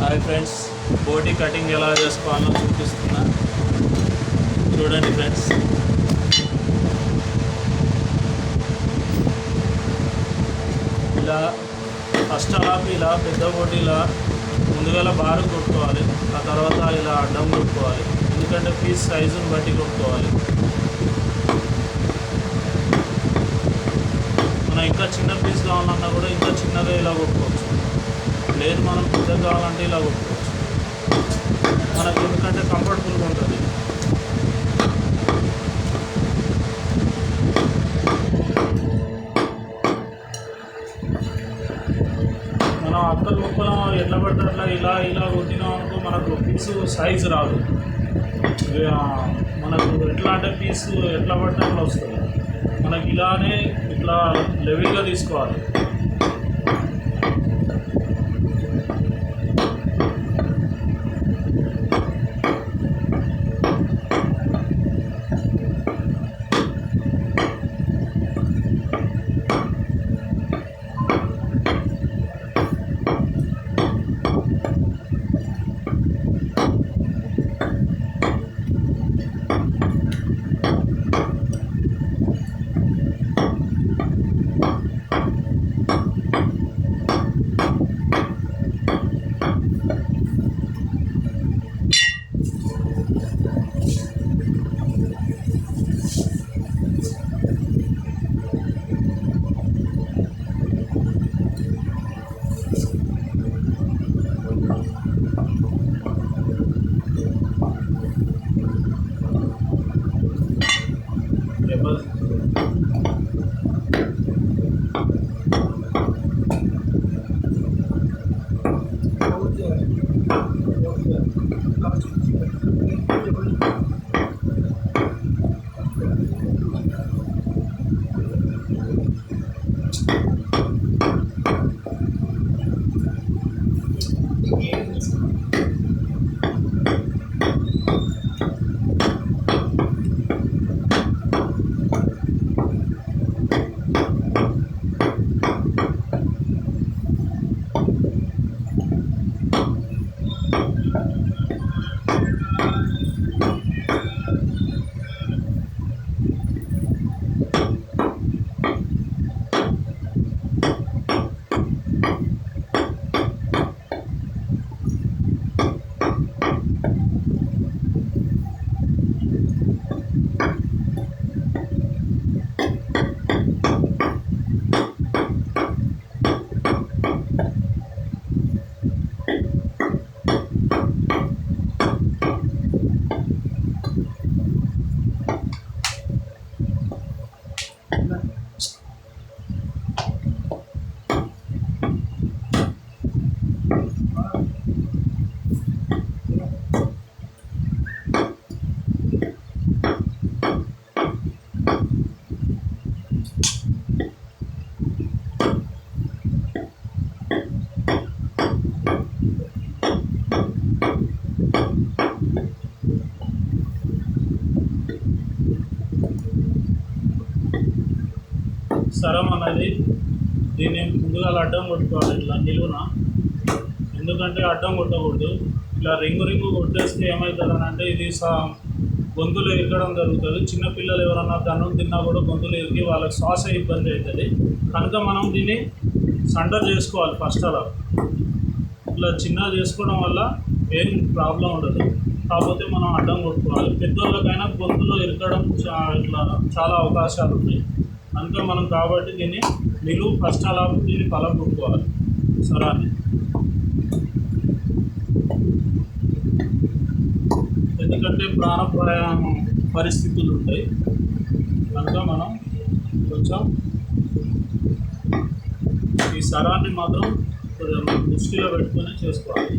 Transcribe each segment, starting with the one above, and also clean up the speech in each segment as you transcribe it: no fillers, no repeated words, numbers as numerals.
Hi friends, బోటి cutting ఎలా చేసుకోవాలో చూపిస్తున్నా. చూడండి ఫ్రెండ్స్, ఇలా ఫస్ట్ అలాపి ఇలా పెద్ద బోటీలా ముందుగా బారు కొట్టుకోవాలి. ఆ తర్వాత ఇలా అడ్డం కొట్టుకోవాలి, ఎందుకంటే పీస్ సైజుని బట్టి కొట్టుకోవాలి. మనం ఇంకా చిన్న పీస్ కావాలన్నా కూడా ఇంకా చిన్నగా ఇలా కొట్టుకోవచ్చు, లేదు మనం పెద్దగా కావాలంటే ఇలా కొట్టుకోవచ్చు. మనకు ఎందుకంటే కంఫర్టబుల్గా ఉంటుంది. మనం అక్కల ముక్కలు ఎట్లా పడితే అట్లా ఇలా ఇలా కొట్టినాం అనుకో, మనకు పీసు సైజు రాదు. మనకు ఎట్లా అంటే పీసు ఎట్లా పడితే అట్లా వస్తుంది. మనకి ఇలానే ఇట్లా లెవెల్గా తీసుకోవాలి. సరం అనేది దీన్ని ముందుగా అడ్డం కొట్టుకోవాలి, ఇట్లా నిలువున. ఎందుకంటే అడ్డం కొట్టకూడదు. ఇలా రింగు కొట్టేస్తే ఏమవుతుంది అంటే ఇది గొంతులు ఇరగడం జరుగుతుంది. చిన్నపిల్లలు ఎవరన్నా అన్నం తిన్నా కూడా గొంతులు ఇరిగి వాళ్ళకి శ్వాస ఇబ్బంది అవుతుంది. కనుక మనం దీన్ని సెంటర్ చేసుకోవాలి. ఫస్ట్ అలా ఇట్లా చిన్నగా చేసుకోవడం వల్ల ఏం ప్రాబ్లం ఉండదు. కాకపోతే మనం అడ్డం కొట్టుకోవాలి. పెద్దోళ్ళకైనా గొంతులో ఇరగడం ఇట్లా చాలా అవకాశాలు ఉన్నాయి. కనుక మనం కాబట్టి దీన్ని నిలువు ఫస్ట్ అలా దీన్ని పల కొట్టుకోవాలి సరాన్ని. ఎందుకంటే ప్రాణాయామ పరిస్థితులు ఉంటాయి. కనుక మనం కొంచెం ఈ సరాన్ని మాత్రం దృష్టిలో పెట్టుకొని చేసుకోవాలి.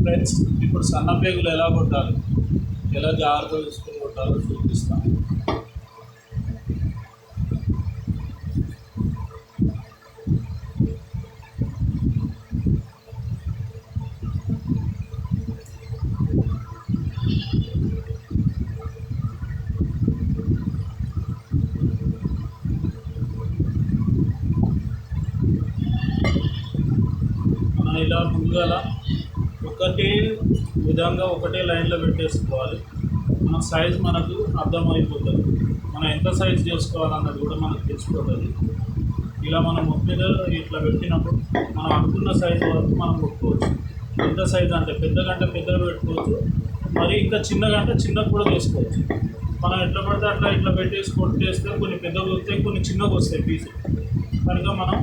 ఫ్రెండ్స్, ఇప్పుడు సన్న పేగులు ఎలా కొట్టాలి, ఎలా జాగ్రత్తగా తీసుకొని కొట్టాలో చూపిస్తాను. మనం ఇలా ముందుగా ఒకటే విధంగా ఒకటే లైన్లో పెట్టేసుకోవాలి. మన సైజ్ మనకు అర్థమైపోతుంది. మనం ఎంత సైజ్ చేసుకోవాలన్నది కూడా మనకు తెలిసిపోతుంది. ఇలా మనం ముక్కు మీద ఇట్లా పెట్టినప్పుడు మనం అనుకున్న సైజు వరకు మనం కొట్టుకోవచ్చు. ఎంత సైజు అంటే పెద్దగంటే పెద్దగా పెట్టుకోవచ్చు, మరి ఇంకా చిన్నగంటే చిన్నగా కూడా వేసుకోవచ్చు. మనం ఎట్లా పడితే అట్లా ఇట్లా పెట్టేసి కొట్టేస్తే కొన్ని పెద్దగా వస్తాయి, కొన్ని చిన్నగా వస్తాయి పీసు. కనుక మనం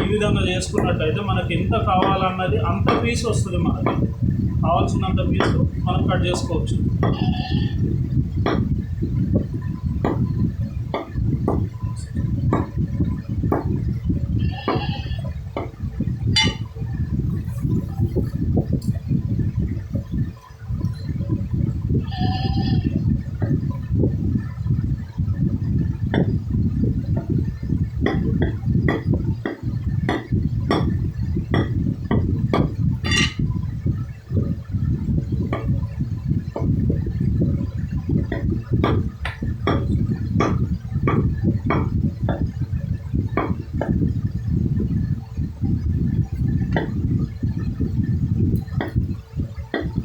ఈ విధంగా చేసుకున్నట్టయితే మనకి ఎంత కావాలన్నది అంత పీస్ వస్తుంది. మనకి కావాల్సినంత పీసు మనం కట్ చేసుకోవచ్చు.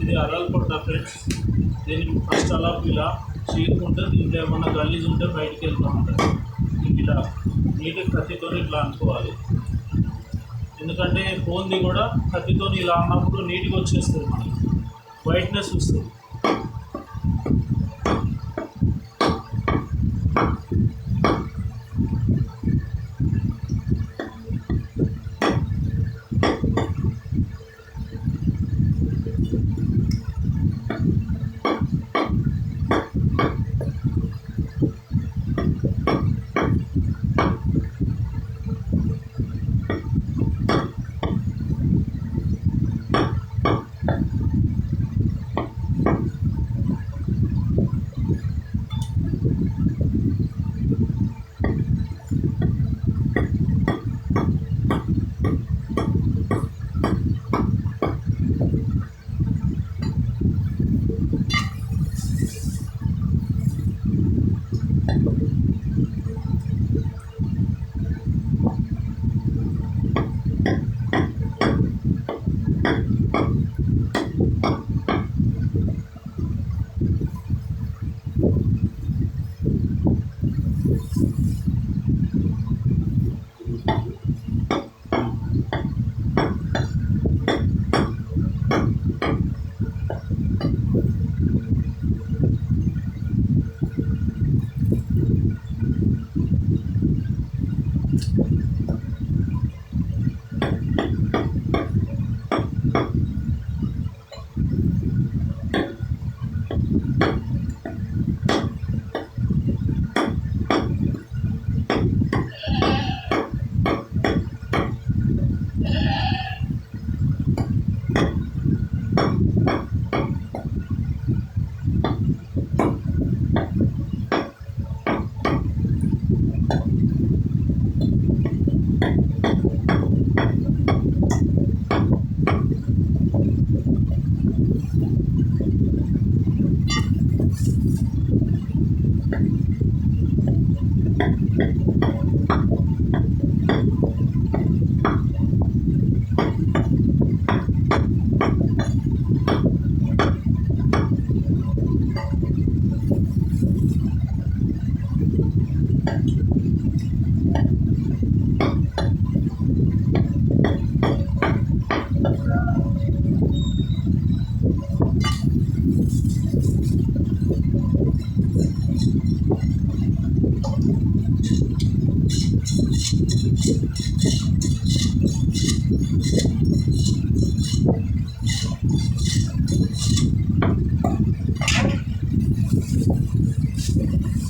ఇది అరల్ పొట్ట ఫ్రెండ్స్. దీన్ని ఫస్ట్ అలా ఇలా చీరుకుంటే దీంట్లో ఏమన్నా గలీజ్ ఉంటే బయటికి వెళ్తూ ఉంటుంది. ఇలా నీటి కత్తితో ఇట్లా అనుకోవాలి. ఎందుకంటే పోంది కూడా కత్తితో ఇలా అన్నప్పుడు నీట్గా వచ్చేస్తుంది, మనకి వైట్నెస్ వస్తుంది.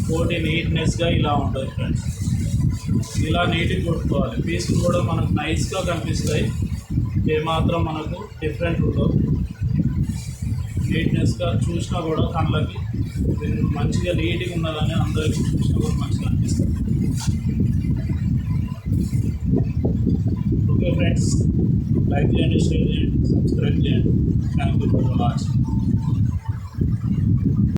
కోటి నీట్నెస్గా ఇలా ఉంటుంది ఫ్రెండ్స్. ఇలా నీట్గా కొట్టుకోవాలి. పీసులు కూడా మనకు నైస్గా కనిపిస్తాయి. ఏమాత్రం మనకు డిఫరెంట్ ఉండవు. నీట్నెస్గా చూసినా కూడా కళ్ళకి మంచిగా నీట్గా ఉన్నదని అందరికీ చూసినా కూడా మంచిగా అనిపిస్తుంది. ఓకే ఫ్రెండ్స్, లైక్ చేయండి, షేర్ చేయండి, సబ్స్క్రైబ్ చేయండి. Thank you for watching.